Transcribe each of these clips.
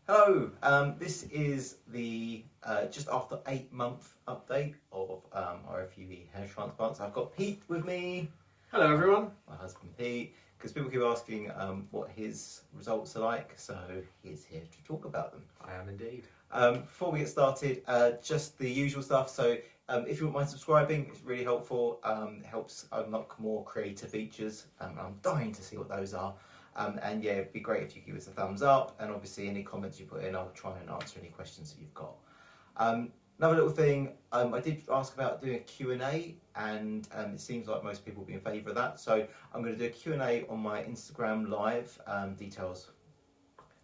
Hello, this is the just after 8-month update of our FUE hair transplants. I've got Pete with me, Hello everyone. my husband Pete, because people keep asking what his results are like, so he's here to talk about them. I am indeed. Before we get started, just the usual stuff. So if you wouldn't mind subscribing, it's really helpful. It helps unlock more creative features. I'm dying to see what those are. And yeah, it'd be great if you give us a thumbs up, and obviously any comments you put in, I'll try and answer any questions that you've got. Another little thing, I did ask about doing a Q&A, and it seems like most people will be in favour of that. So I'm going to do a Q&A on my Instagram live. Details,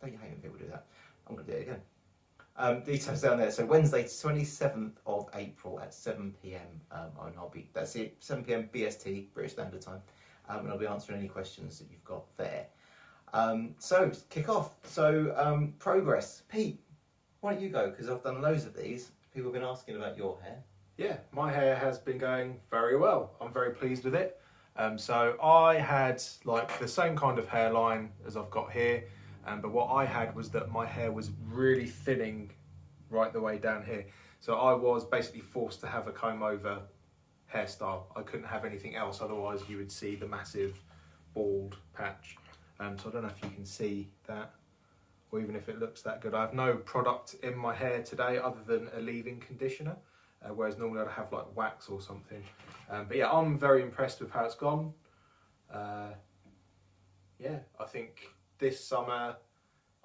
don't you hate when people do that? I'm going to do it again. Details down there. So Wednesday, 27th of April at 7 p.m. And I'll be, that's it, 7 p.m. BST, British Standard Time. And I'll be answering any questions that you've got there. So kick off. So progress. Pete, why don't you go? Because I've done loads of these. People have been asking about your hair. Yeah, my hair has been going very well. I'm very pleased with it. So I had like the same kind of hairline as I've got here, but what I had was that my hair was really thinning right the way down here. So I was basically forced to have a comb over hairstyle. I couldn't have anything else, otherwise you would see the massive bald patch. So I don't know if you can see that, or even if it looks that good. I have no product in my hair today other than a leave-in conditioner, whereas normally I'd have like wax or something. But yeah, I'm very impressed with how it's gone. Yeah, I think this summer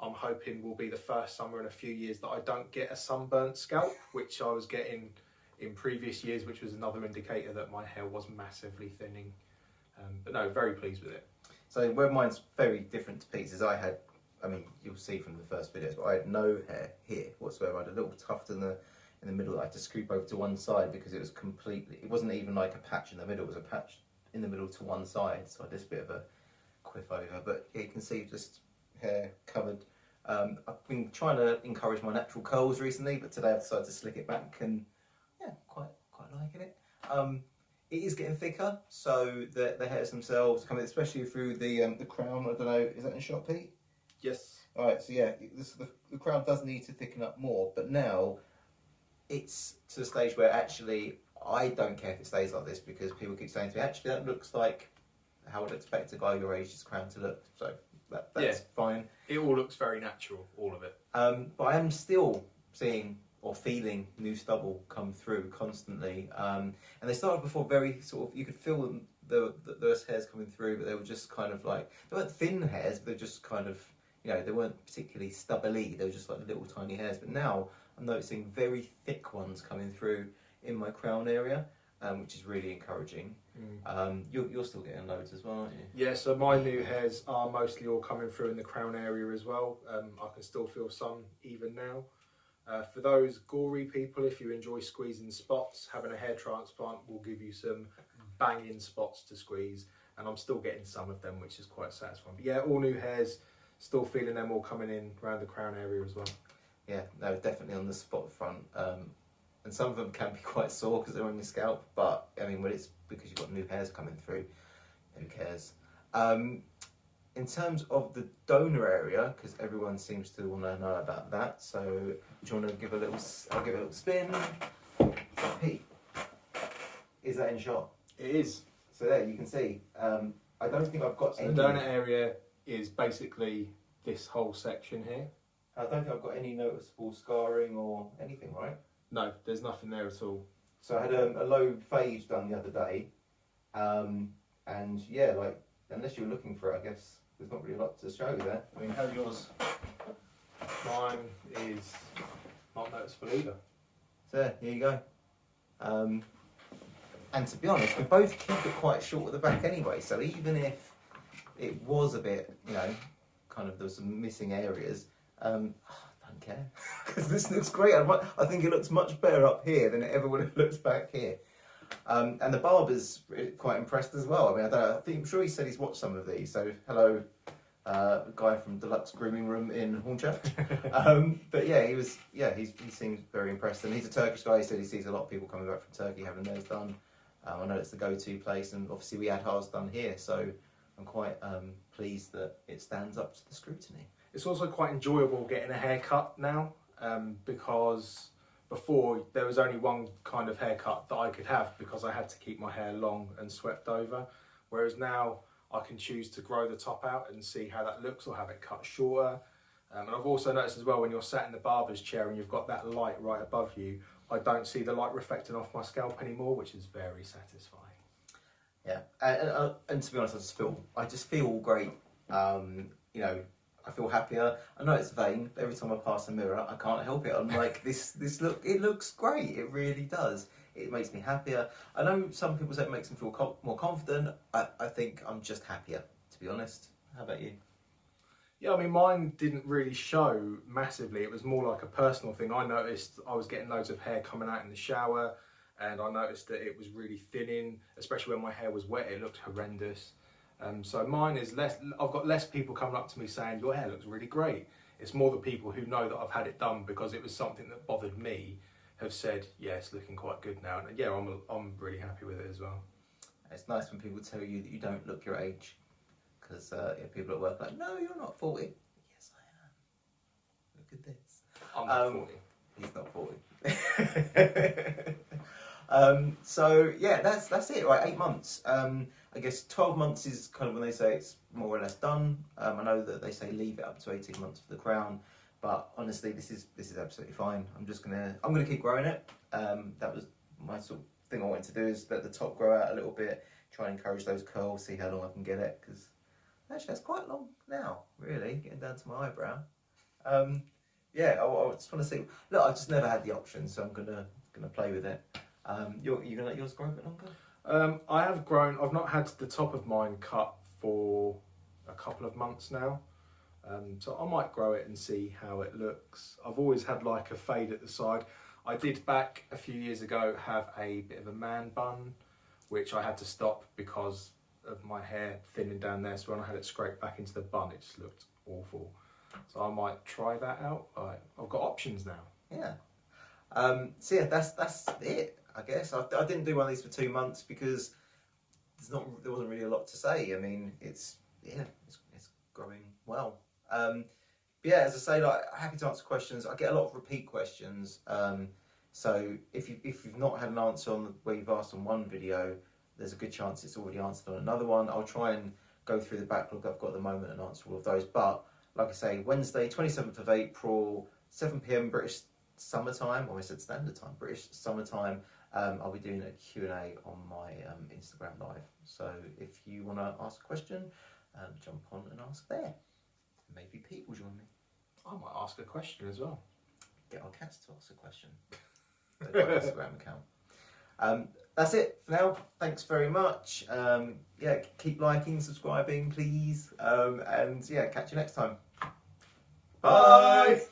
I'm hoping will be the first summer in a few years that I don't get a sunburnt scalp, which I was getting in previous years, which was another indicator that my hair was massively thinning. But no, very pleased with it. So where mine's very different to Pete's is I had, I mean, you'll see from the first videos, but I had no hair here whatsoever. I had a little tuft in the middle that I had to scoop over to one side because it was completely, it wasn't even like a patch in the middle, it was a patch in the middle to one side. So I had this bit of a quiff over, but yeah, you can see just hair covered. I've been trying to encourage my natural curls recently, but today I've decided to slick it back and yeah, quite liking it. It is getting thicker, so the hairs themselves coming, especially through the crown. I don't know, is that in shot, Pete? Yes. All right, so yeah, the crown does need to thicken up more, but now it's to the stage where actually I don't care if it stays like this because people keep saying to me, actually that looks like how I'd expect a guy your age's crown to look. So that's fine. It all looks very natural, all of it. But I am still seeing or feeling new stubble come through constantly. And they started before very sort of, you could feel those hairs coming through, but they were just kind of like, they weren't thin hairs, but they're just kind of, you know, they weren't particularly stubbly, they were just like little tiny hairs. But now I'm noticing very thick ones coming through in my crown area, which is really encouraging. You're still getting loads as well, aren't you? Yeah, so my new hairs are mostly all coming through in the crown area as well. I can still feel some even now. For those gory people, if you enjoy squeezing spots, having a hair transplant will give you some banging spots to squeeze, and I'm still getting some of them, which is quite satisfying. But yeah, all new hairs, still feeling them all coming in around the crown area as well. Yeah, no, definitely on the spot front. And some of them can be quite sore because they're on your scalp, but I mean, when it's because you've got new hairs coming through, who cares? In terms of the donor area, because everyone seems to want to know about that, so do you want to give a little, I'll give it a little spin. Pete, is that in shot? It is. So there, you can see, I don't think I've got any... The donor area is basically this whole section here. I don't think I've got any noticeable scarring or anything, right? No, there's nothing there at all. So I had a low fade done the other day, and yeah, like, unless you were looking for it, I guess there's not really a lot to show there. I mean, how's yours? Mine is not noticeable either. So there, here you go. And to be honest, we both keep it quite short at the back anyway, so even if it was a bit, you know, kind of there was some missing areas, I don't care, because this looks great. I think it looks much better up here than it ever would have looked back here. And the barber's quite impressed as well. I mean, I'm sure he said he's watched some of these. So hello, guy from Deluxe Grooming Room in Hornchurch. But yeah, he seems very impressed. And he's a Turkish guy. He said he sees a lot of people coming back from Turkey having theirs done. I know it's the go-to place, and obviously we had ours done here. So I'm quite pleased that it stands up to the scrutiny. It's also quite enjoyable getting a haircut now, because before there was only one kind of haircut that I could have because I had to keep my hair long and swept over. Whereas now I can choose to grow the top out and see how that looks, or have it cut shorter. And I've also noticed as well, when you're sat in the barber's chair and you've got that light right above you, I don't see the light reflecting off my scalp anymore, which is very satisfying. Yeah, and to be honest, I just feel great. You know, I feel happier. I know it's vain, but every time I pass a mirror, I can't help it. I'm like, it looks great. It really does. It makes me happier. I know some people say it makes them feel more confident. I think I'm just happier, to be honest. How about you? Yeah, I mean, mine didn't really show massively. It was more like a personal thing. I noticed I was getting loads of hair coming out in the shower, and I noticed that it was really thinning, especially when my hair was wet. It looked horrendous. So mine is less. I've got less people coming up to me saying your hair looks really great. It's more the people who know that I've had it done because it was something that bothered me have said, yeah, it's looking quite good now, and yeah, I'm really happy with it as well. It's nice when people tell you that you don't look your age, because people at work are like, no, you're not 40. Yes, I am. Look at this. I'm not 40. He's not 40. So yeah, that's it. Right, 8 months. I guess 12 months is kind of when they say it's more or less done. I know that they say leave it up to 18 months for the crown, but honestly, this is absolutely fine. I'm gonna keep growing it. That was my sort of thing I wanted to do, is let the top grow out a little bit, try and encourage those curls, see how long I can get it, because actually that's quite long now, really, getting down to my eyebrow. Yeah, I just want to see. Look, I just never had the option, so I'm gonna play with it. You're gonna let yours grow a bit longer? I have grown. I've not had the top of mine cut for a couple of months now, so I might grow it and see how it looks. I've always had like a fade at the side. I did back a few years ago have a bit of a man bun, which I had to stop because of my hair thinning down there. So when I had it scraped back into the bun, it just looked awful. So I might try that out. I've got options now. Yeah. So yeah, that's it. I guess I didn't do one of these for 2 months because there wasn't really a lot to say. I mean, it's growing well. But yeah, as I say, like, happy to answer questions. I get a lot of repeat questions. So if you've not had an answer on where you've asked on one video, there's a good chance it's already answered on another one. I'll try and go through the backlog I've got at the moment and answer all of those. But like I say, Wednesday, 27th of April, 7 p.m. British summertime, or I said standard time, British summertime. I'll be doing a Q&A on my Instagram live. So if you want to ask a question, jump on and ask there. Maybe Pete will join me. I might ask a question as well. Get our cats to ask a question. They've got an Instagram account. That's it for now. Thanks very much. Yeah, keep liking, subscribing, please. And yeah, catch you next time. Bye.